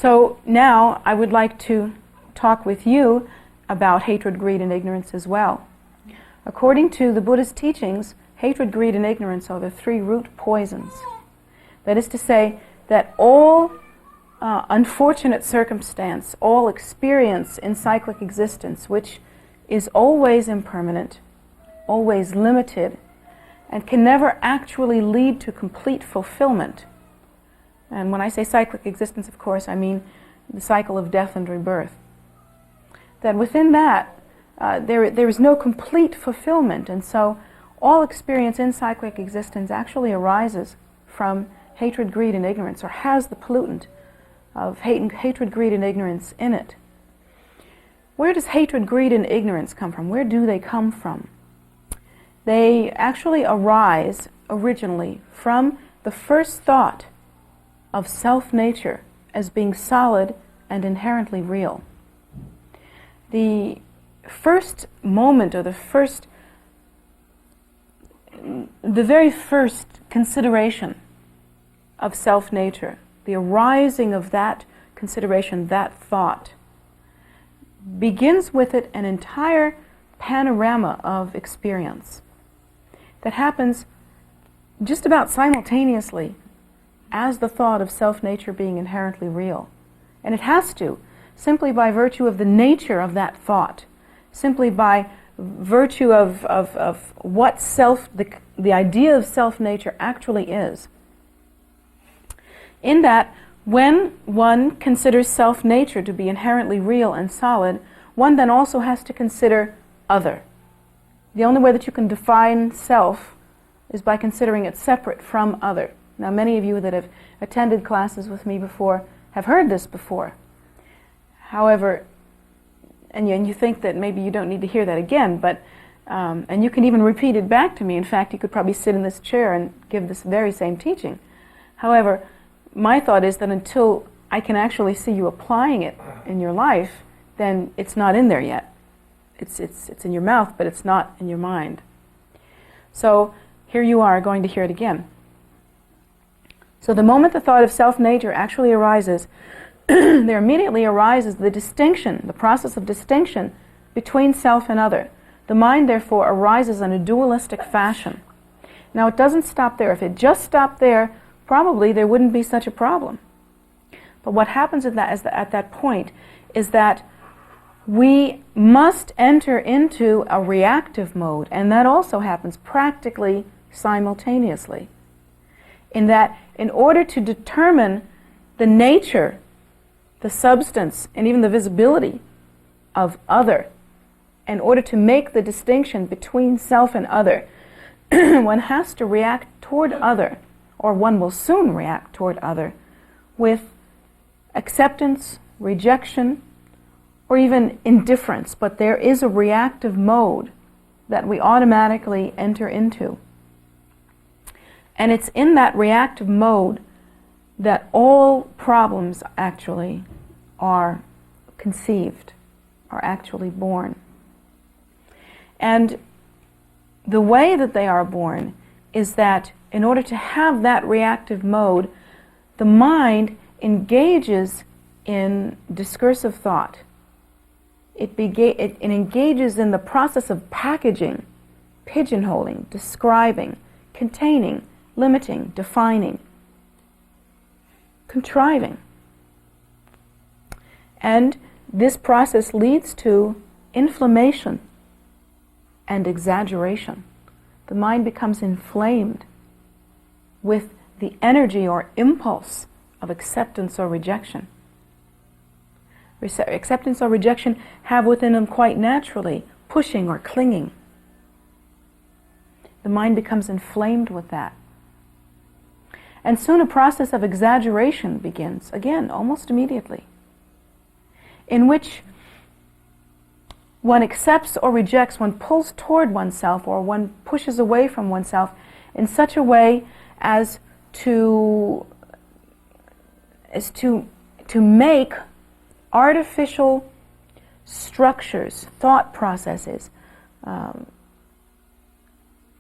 So now I would like to talk with you about hatred, greed, and ignorance as well. According to the Buddhist teachings, hatred, greed, and ignorance are the three root poisons. That is to say that all unfortunate circumstance, all experience in cyclic existence, which is always impermanent, always limited, and can never actually lead to complete fulfillment. And when I say cyclic existence, of course, I mean the cycle of death and rebirth. That within that, there is no complete fulfillment, and so all experience in cyclic existence actually arises from hatred, greed, and ignorance, or has the pollutant of hatred, greed, and ignorance in it. Where does hatred, greed, and ignorance come from? Where do they come from? They actually arise originally from the first thought of self-nature as being solid and inherently real. The first moment, or the very first consideration of self-nature, the arising of that consideration, that thought, begins with it an entire panorama of experience that happens just about simultaneously as the thought of self-nature being inherently real. And it has to, simply by virtue of the nature of that thought, simply by virtue of what the idea of self-nature actually is. In that, when one considers self-nature to be inherently real and solid, one then also has to consider other. The only way that you can define self is by considering it separate from other. Now, many of you that have attended classes with me before have heard this before. However, and you think that maybe you don't need to hear that again, but and you can even repeat it back to me. In fact, you could probably sit in this chair and give this very same teaching. However, my thought is that until I can actually see you applying it in your life, then it's not in there yet. It's in your mouth, but it's not in your mind. So here you are going to hear it again. So the moment the thought of self-nature actually arises, there immediately arises the distinction, the process of distinction between self and other. The mind, therefore, arises in a dualistic fashion. Now, it doesn't stop there. If it just stopped there, probably there wouldn't be such a problem. But what happens at that point is that we must enter into a reactive mode, and that also happens practically simultaneously. In that, in order to determine the nature, the substance, and even the visibility of other, in order to make the distinction between self and other, one has to react toward other, or one will soon react toward other, with acceptance, rejection, or even indifference. But there is a reactive mode that we automatically enter into. And it's in that reactive mode that all problems actually are conceived, are actually born. And the way that they are born is that in order to have that reactive mode, the mind engages in discursive thought. It engages in the process of packaging, pigeonholing, describing, containing, limiting, defining, contriving. And this process leads to inflammation and exaggeration. The mind becomes inflamed with the energy or impulse of acceptance or rejection. Acceptance or rejection have within them quite naturally pushing or clinging. The mind becomes inflamed with that. And soon a process of exaggeration begins, again, almost immediately, in which one accepts or rejects, one pulls toward oneself, or one pushes away from oneself in such a way as to make artificial structures, thought processes,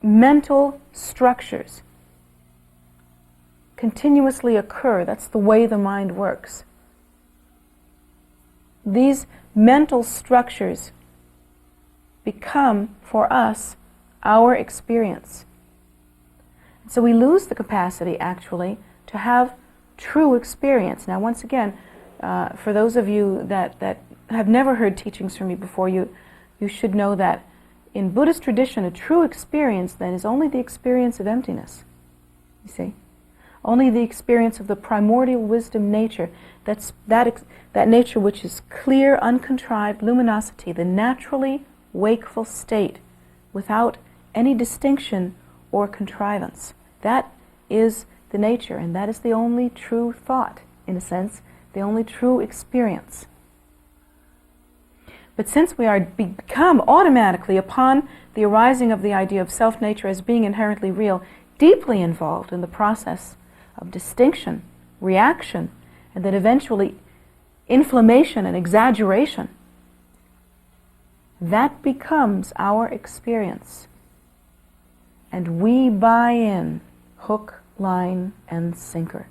mental structures continuously occur. That's the way the mind works. these mental structures become, for us, our experience. So we lose the capacity, actually, to have true experience. Now, once again, for those of you that have never heard teachings from me before, you should know that in Buddhist tradition, a true experience, then, is only the experience of emptiness. You see? Only the experience of the primordial wisdom nature, that nature which is clear, uncontrived luminosity, the naturally wakeful state, without any distinction or contrivance. That is the nature, and that is the only true thought, in a sense, the only true experience. But since we are become automatically, upon the arising of the idea of self-nature as being inherently real, deeply involved in the process of distinction, reaction, and then eventually inflammation and exaggeration, that becomes our experience. And we buy in, hook, line, and sinker.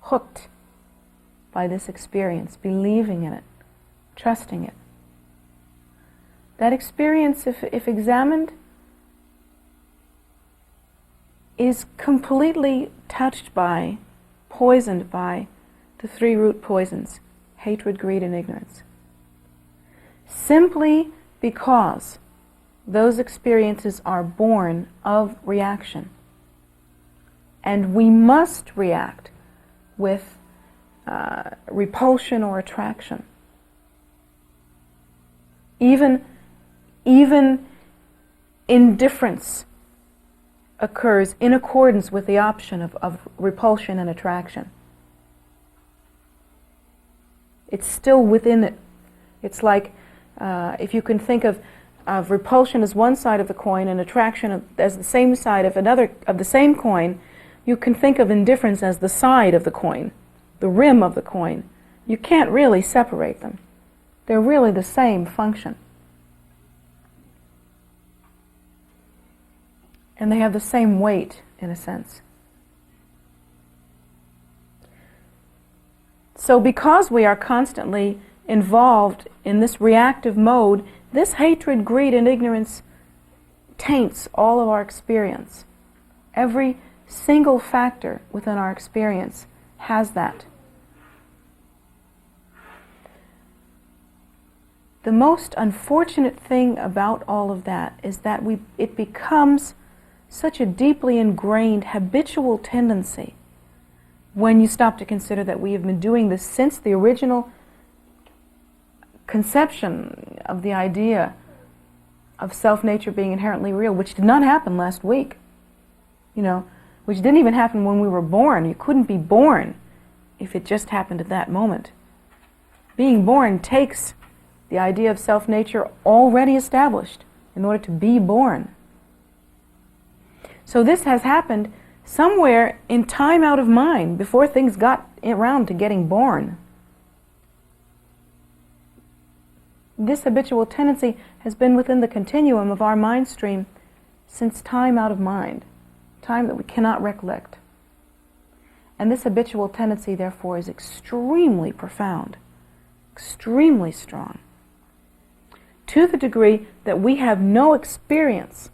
Hooked by this experience, believing in it, trusting it. That experience, if examined, is completely touched by, poisoned by, the three root poisons: hatred, greed, and ignorance. Simply because those experiences are born of reaction. And we must react with repulsion or attraction. Even indifference occurs in accordance with the option of repulsion and attraction. It's still within it. It's like if you can think of repulsion as one side of the coin and attraction as the same side of another of the same coin, you can think of indifference as the side of the coin, the rim of the coin. You can't really separate them. They're really the same function. And they have the same weight, in a sense. So because we are constantly involved in this reactive mode, this hatred, greed, and ignorance taints all of our experience. Every single factor within our experience has that. The most unfortunate thing about all of that is that it becomes such a deeply ingrained habitual tendency when you stop to consider that we have been doing this since the original conception of the idea of self-nature being inherently real, which did not happen last week, which didn't even happen when we were born. You couldn't be born if it just happened at that moment. Being born takes the idea of self-nature already established in order to be born. So this has happened somewhere in time out of mind, before things got around to getting born. This habitual tendency has been within the continuum of our mind stream since time out of mind, time that we cannot recollect. And this habitual tendency, therefore, is extremely profound, extremely strong, to the degree that we have no experience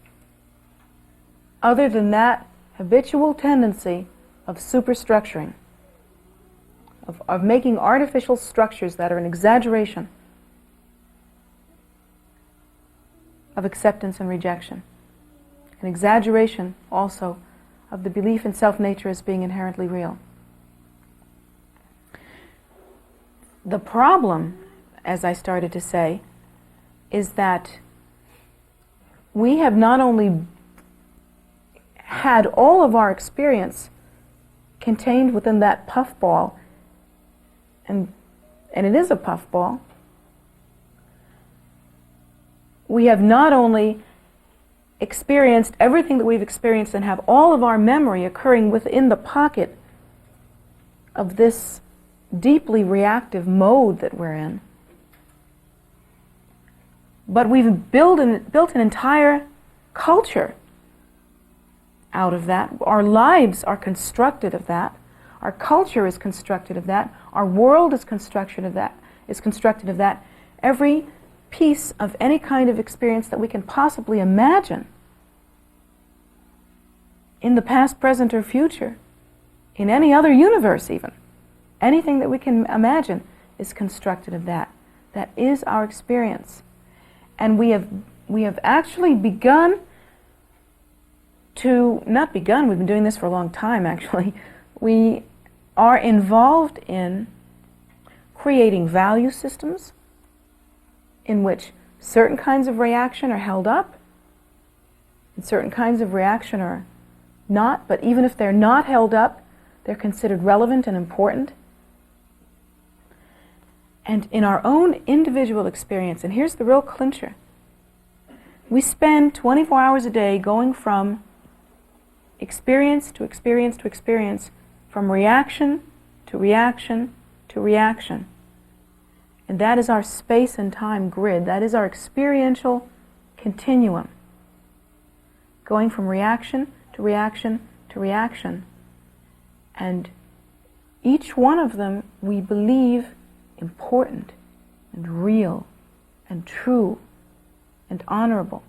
other than that habitual tendency of superstructuring, of making artificial structures that are an exaggeration of acceptance and rejection, an exaggeration also of the belief in self-nature as being inherently real. The problem, as I started to say, is that we have not only had all of our experience contained within that puffball, and it is a puffball. We have not only experienced everything that we've experienced and have all of our memory occurring within the pocket of this deeply reactive mode that we're in, but we've built an entire culture out of that. Our lives are constructed of that. Our culture is constructed of that. Our world is constructed of that. Every piece of any kind of experience that we can possibly imagine, in the past, present, or future, in any other universe even, anything that we can imagine is constructed of that. That is our experience. And we have actually begun to, not begun, we've been doing this for a long time actually, we are involved in creating value systems in which certain kinds of reaction are held up and certain kinds of reaction are not, but even if they're not held up, they're considered relevant and important. And in our own individual experience, and here's the real clincher, we spend 24 hours a day going from experience to experience to experience, from reaction to reaction to reaction. And that is our space and time grid. That is our experiential continuum. Going from reaction to reaction to reaction. And each one of them we believe important and real and true and honorable.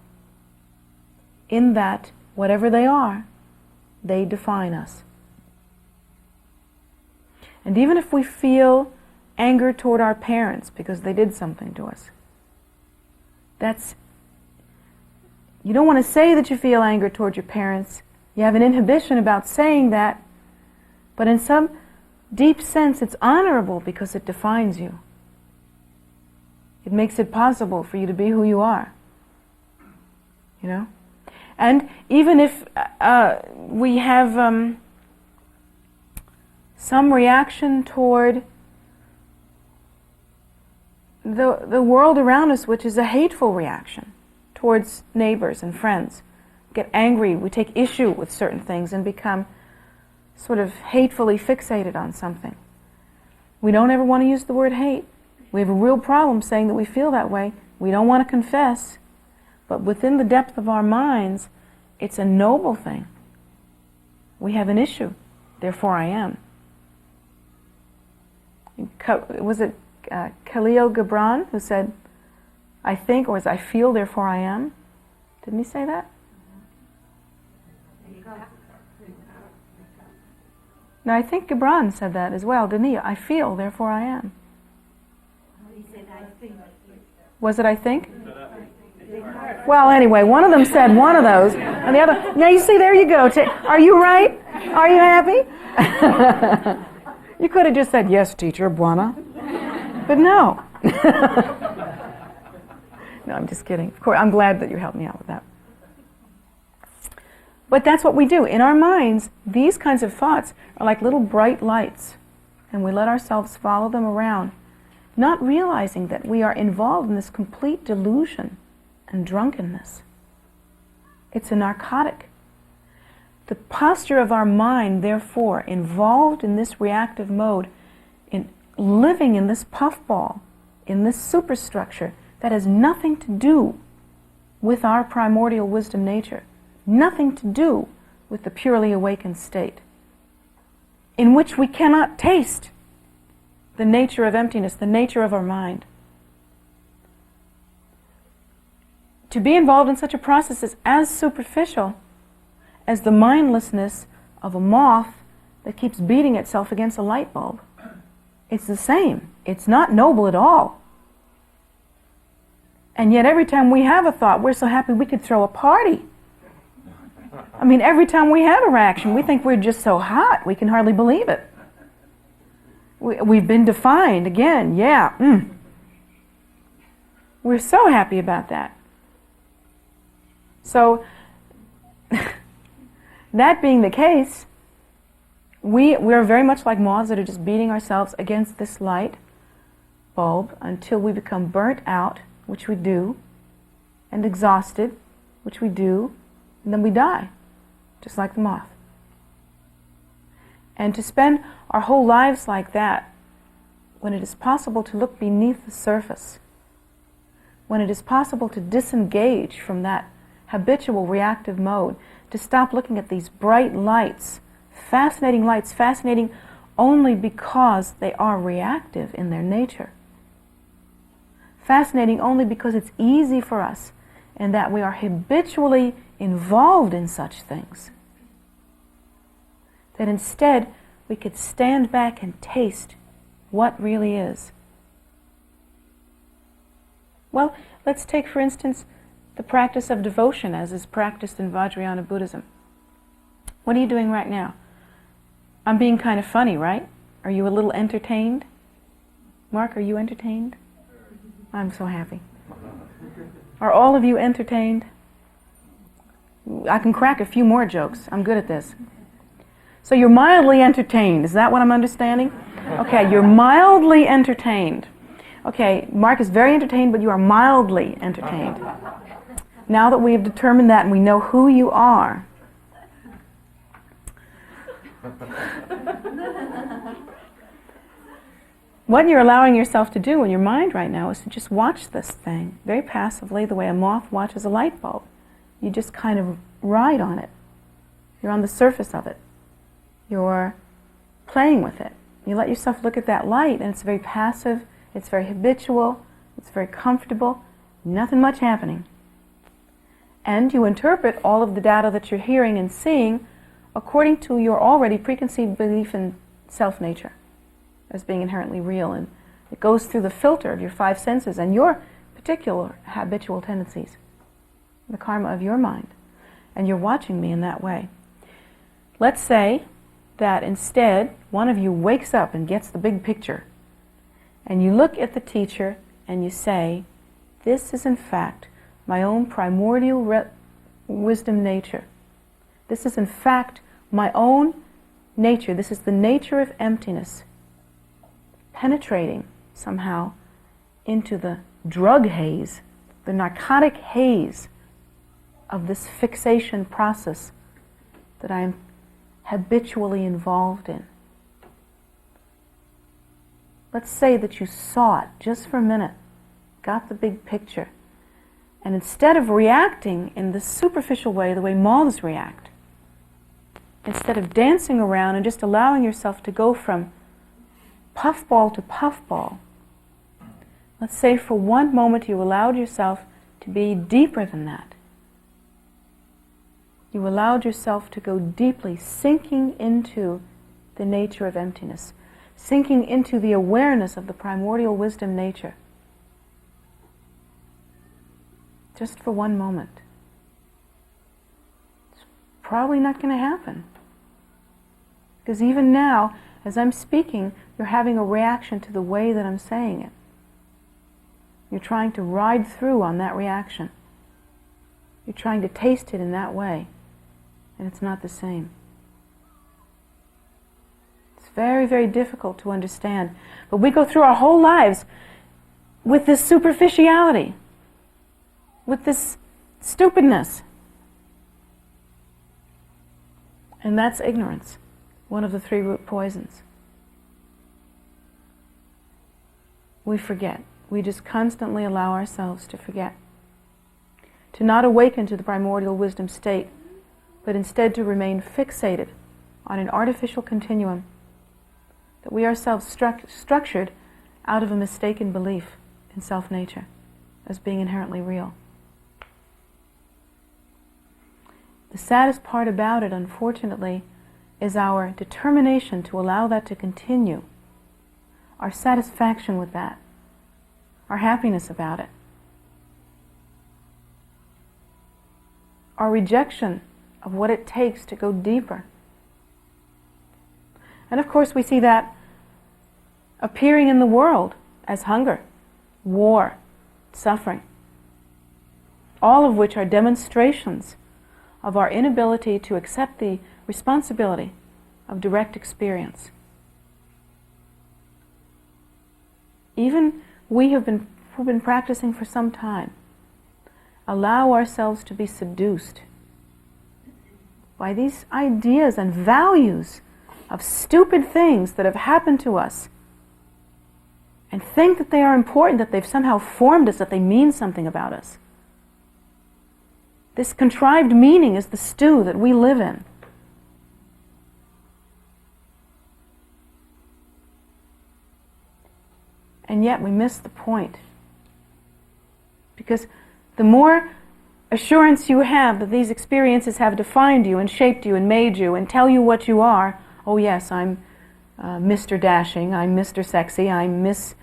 In that, whatever they are, they define us. And even if we feel anger toward our parents because they did something to us, you don't want to say that you feel anger toward your parents. You have an inhibition about saying that, but in some deep sense it's honorable because it defines you. It makes it possible for you to be who you are. You know? And even if we have some reaction toward the world around us, which is a hateful reaction towards neighbors and friends, get angry, we take issue with certain things and become sort of hatefully fixated on something. We don't ever want to use the word hate. We have a real problem saying that we feel that way. We don't want to confess. But within the depth of our minds, it's a noble thing. We have an issue, therefore I am. Was it Khalil Gibran who said, I think, or was I feel, therefore I am? Didn't he say that? No, I think Gibran said that as well, didn't he? I feel, therefore I am. Was it I think? Well, anyway, one of them said one of those, and the other... Now, you see, there you go. Are you right? Are you happy? You could have just said, yes, teacher, buona. But no. No, I'm just kidding. Of course, I'm glad that you helped me out with that. But that's what we do. In our minds, these kinds of thoughts are like little bright lights, and we let ourselves follow them around, not realizing that we are involved in this complete delusion and drunkenness. It's a narcotic. The posture of our mind, therefore, involved in this reactive mode, in living in this puffball, in this superstructure that has nothing to do with our primordial wisdom nature, nothing to do with the purely awakened state, in which we cannot taste the nature of emptiness, the nature of our mind. To be involved in such a process is as superficial as the mindlessness of a moth that keeps beating itself against a light bulb. It's the same. It's not noble at all. And yet every time we have a thought, we're so happy we could throw a party. I mean, every time we have a reaction, we think we're just so hot, we can hardly believe it. We've been defined again, yeah. We're so happy about that. So, that being the case, we're very much like moths that are just beating ourselves against this light bulb until we become burnt out, which we do, and exhausted, which we do, and then we die, just like the moth. And to spend our whole lives like that, when it is possible to look beneath the surface, when it is possible to disengage from that habitual reactive mode, to stop looking at these bright lights, fascinating only because they are reactive in their nature. Fascinating only because it's easy for us and that we are habitually involved in such things. That instead we could stand back and taste what really is. Well, let's take for instance the practice of devotion as is practiced in Vajrayana Buddhism. What are you doing right now? I'm being kind of funny, right? Are you a little entertained? Mark, are you entertained? I'm so happy. Are all of you entertained? I can crack a few more jokes. I'm good at this. So you're mildly entertained. Is that what I'm understanding? Okay, you're mildly entertained. Okay, Mark is very entertained, but you are mildly entertained. Now that we have determined that and we know who you are, what you're allowing yourself to do in your mind right now is to just watch this thing very passively, the way a moth watches a light bulb. You just kind of ride on it. You're on the surface of it. You're playing with it. You let yourself look at that light, and it's very passive, it's very habitual, it's very comfortable, nothing much happening. And you interpret all of the data that you're hearing and seeing according to your already preconceived belief in self-nature as being inherently real, and it goes through the filter of your five senses and your particular habitual tendencies, the karma of your mind, and you're watching me in that way. Let's say that instead one of you wakes up and gets the big picture, and you look at the teacher and you say, this is in fact my own primordial wisdom nature. This is in fact my own nature. This is the nature of emptiness, penetrating somehow into the drug haze, the narcotic haze of this fixation process that I am habitually involved in. Let's say that you saw it just for a minute, got the big picture, and instead of reacting in the superficial way, the way moths react, instead of dancing around and just allowing yourself to go from puffball to puffball, let's say for one moment you allowed yourself to be deeper than that. You allowed yourself to go deeply, sinking into the nature of emptiness, sinking into the awareness of the primordial wisdom nature. Just for one moment. It's probably not going to happen. Because even now, as I'm speaking, you're having a reaction to the way that I'm saying it. You're trying to ride through on that reaction. You're trying to taste it in that way. And it's not the same. It's very, very difficult to understand. But we go through our whole lives with this superficiality, with this stupidness. And that's ignorance, one of the three root poisons. We forget. We just constantly allow ourselves to forget, to not awaken to the primordial wisdom state, but instead to remain fixated on an artificial continuum that we ourselves structured out of a mistaken belief in self-nature as being inherently real. The saddest part about it, unfortunately, is our determination to allow that to continue, our satisfaction with that, our happiness about it, our rejection of what it takes to go deeper. And of course we see that appearing in the world as hunger, war, suffering, all of which are demonstrations of our inability to accept the responsibility of direct experience. Even we who've been practicing for some time allow ourselves to be seduced by these ideas and values of stupid things that have happened to us, and think that they are important, that they've somehow formed us, that they mean something about us. This contrived meaning is the stew that we live in. And yet we miss the point. Because the more assurance you have that these experiences have defined you and shaped you and made you and tell you what you are, oh yes, I'm Mr. Dashing, I'm Mr. Sexy, I'm Miss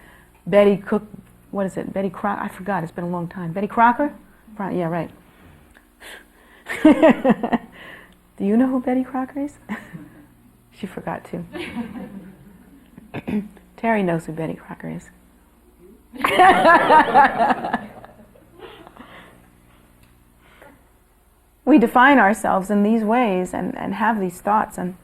Betty Cook, what is it, Betty Crocker? I forgot, it's been a long time. Betty Crocker? Right, yeah, right. Do you know who Betty Crocker is? She forgot too. Terry knows who Betty Crocker is. We define ourselves in these ways and have these thoughts and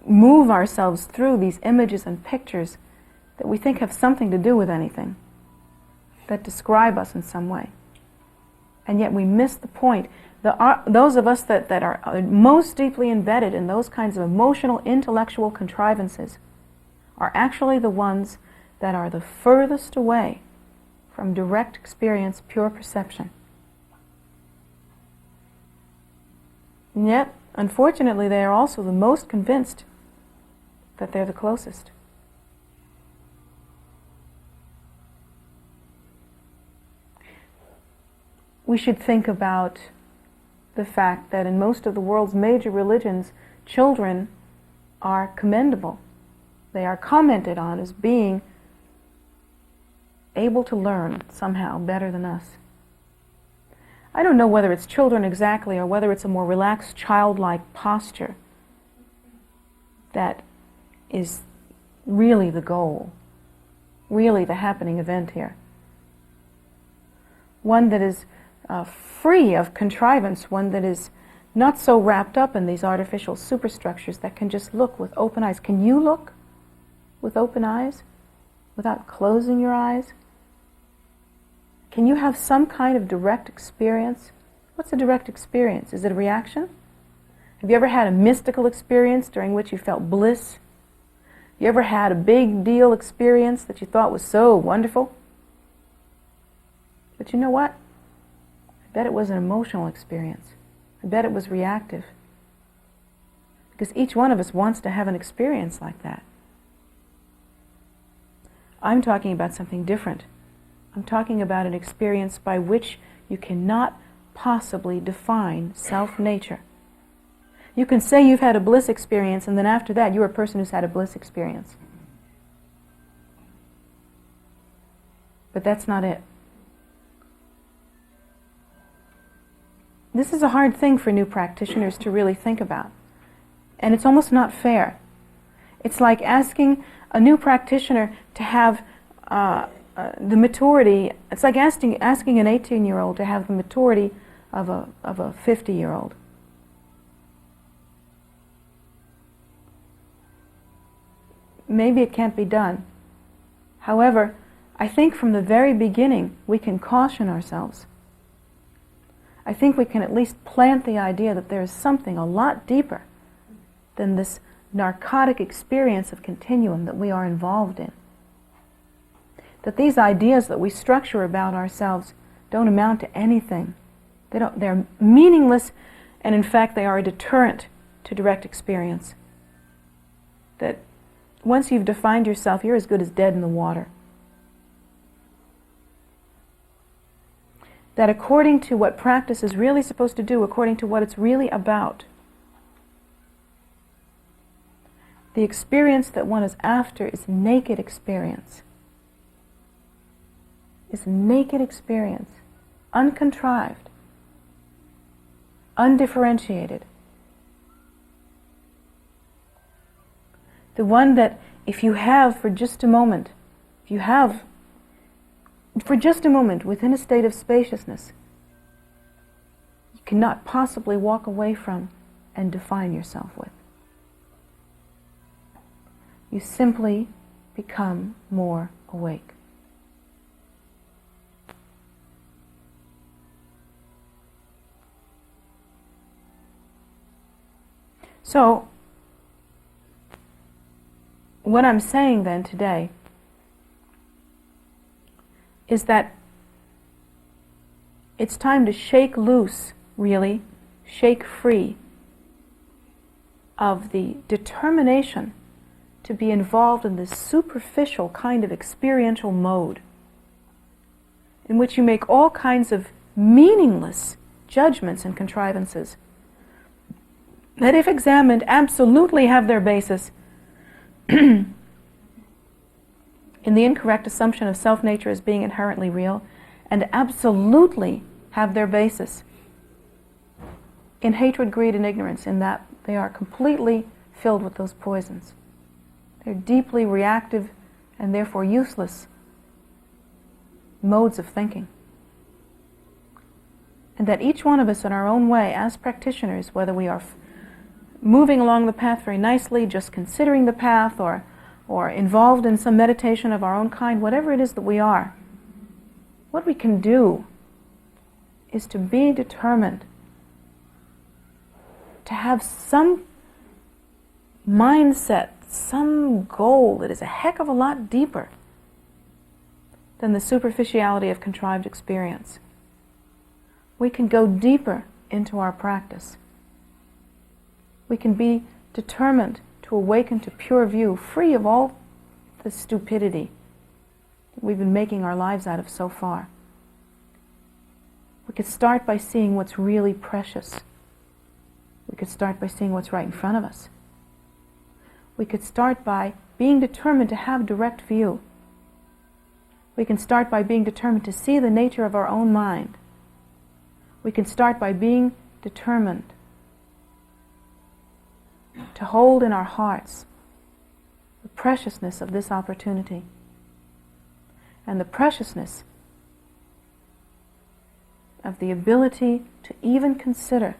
move ourselves through these images and pictures that we think have something to do with anything, that describe us in some way. And yet we miss the point. Those of us that are most deeply embedded in those kinds of emotional, intellectual contrivances are actually the ones that are the furthest away from direct experience, pure perception. And yet, unfortunately, they are also the most convinced that they're the closest. We should think about the fact that in most of the world's major religions, children are commendable. They are commented on as being able to learn somehow better than us. I don't know whether it's children exactly or whether it's a more relaxed, childlike posture that is really the goal, really the happening event here. One that is free of contrivance, one that is not so wrapped up in these artificial superstructures that can just look with open eyes. Can you look with open eyes without closing your eyes? Can you have some kind of direct experience? What's a direct experience? Is it a reaction? Have you ever had a mystical experience during which you felt bliss? You ever had a big deal experience that you thought was so wonderful? But you know what? I bet it was an emotional experience. I bet it was reactive. Because each one of us wants to have an experience like that. I'm talking about something different. I'm talking about an experience by which you cannot possibly define self-nature. You can say you've had a bliss experience, and then after that you're a person who's had a bliss experience. But that's not it. This is a hard thing for new practitioners to really think about. And it's almost not fair. It's like asking a new practitioner to have the maturity, it's like asking an 18-year-old to have the maturity of a 50-year-old. Maybe it can't be done. However, I think from the very beginning we can caution ourselves. I think we can at least plant the idea that there is something a lot deeper than this narcotic experience of continuum that we are involved in. That these ideas that we structure about ourselves don't amount to anything. They're meaningless, and in fact they are a deterrent to direct experience. That once you've defined yourself, you're as good as dead in the water. That according to what practice is really supposed to do, according to what it's really about, the experience that one is after is naked experience. Is naked experience, uncontrived, undifferentiated. The one that if you have for just a moment, within a state of spaciousness, you cannot possibly walk away from and define yourself with. You simply become more awake. So, what I'm saying then today is that it's time to shake loose, really, shake free of the determination to be involved in this superficial kind of experiential mode in which you make all kinds of meaningless judgments and contrivances that, if examined, absolutely have their basis in the incorrect assumption of self-nature as being inherently real, and absolutely have their basis in hatred, greed, and ignorance, in that they are completely filled with those poisons. They're deeply reactive and therefore useless modes of thinking. And that each one of us in our own way, as practitioners, whether we are moving along the path very nicely, just considering the path, or involved in some meditation of our own kind, whatever it is that we are, what we can do is to be determined to have some mindset, some goal that is a heck of a lot deeper than the superficiality of contrived experience. We can go deeper into our practice. We can be determined to awaken to pure view, free of all the stupidity that we've been making our lives out of so far. We could start by seeing what's really precious. We could start by seeing what's right in front of us. We could start by being determined to have direct view. We can start by being determined to see the nature of our own mind. We can start by being determined to hold in our hearts the preciousness of this opportunity and the preciousness of the ability to even consider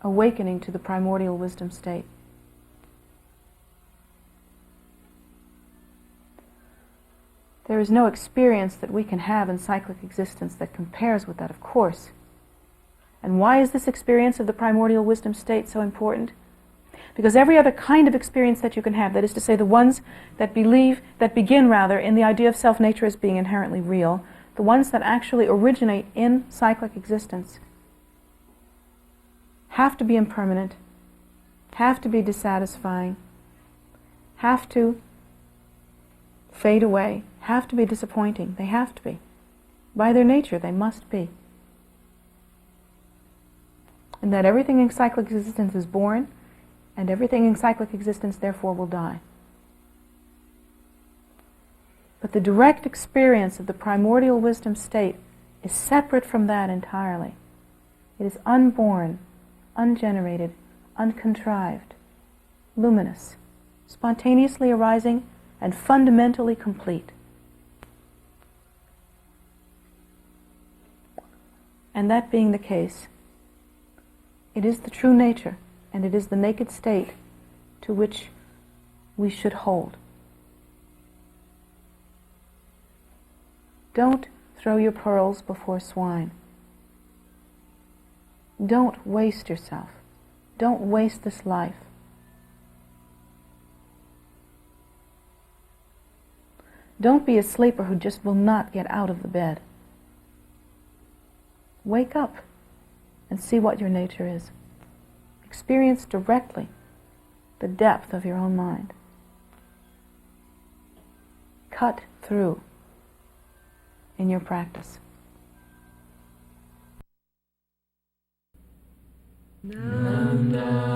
awakening to the primordial wisdom state. There is no experience that we can have in cyclic existence that compares with that, of course. And why is this experience of the primordial wisdom state so important? Because every other kind of experience that you can have, that is to say the ones that begin in the idea of self-nature as being inherently real, the ones that actually originate in cyclic existence, have to be impermanent, have to be dissatisfying, have to fade away, have to be disappointing. They have to be. By their nature, they must be. And that everything in cyclic existence is born, and everything in cyclic existence therefore will die. But the direct experience of the primordial wisdom state is separate from that entirely. It is unborn, ungenerated, uncontrived, luminous, spontaneously arising, and fundamentally complete. And that being the case, it is the true nature, and it is the naked state to which we should hold. Don't throw your pearls before swine. Don't waste yourself. Don't waste this life. Don't be a sleeper who just will not get out of the bed. Wake up and see what your nature is. Experience directly the depth of your own mind. Cut through in your practice. Nanda.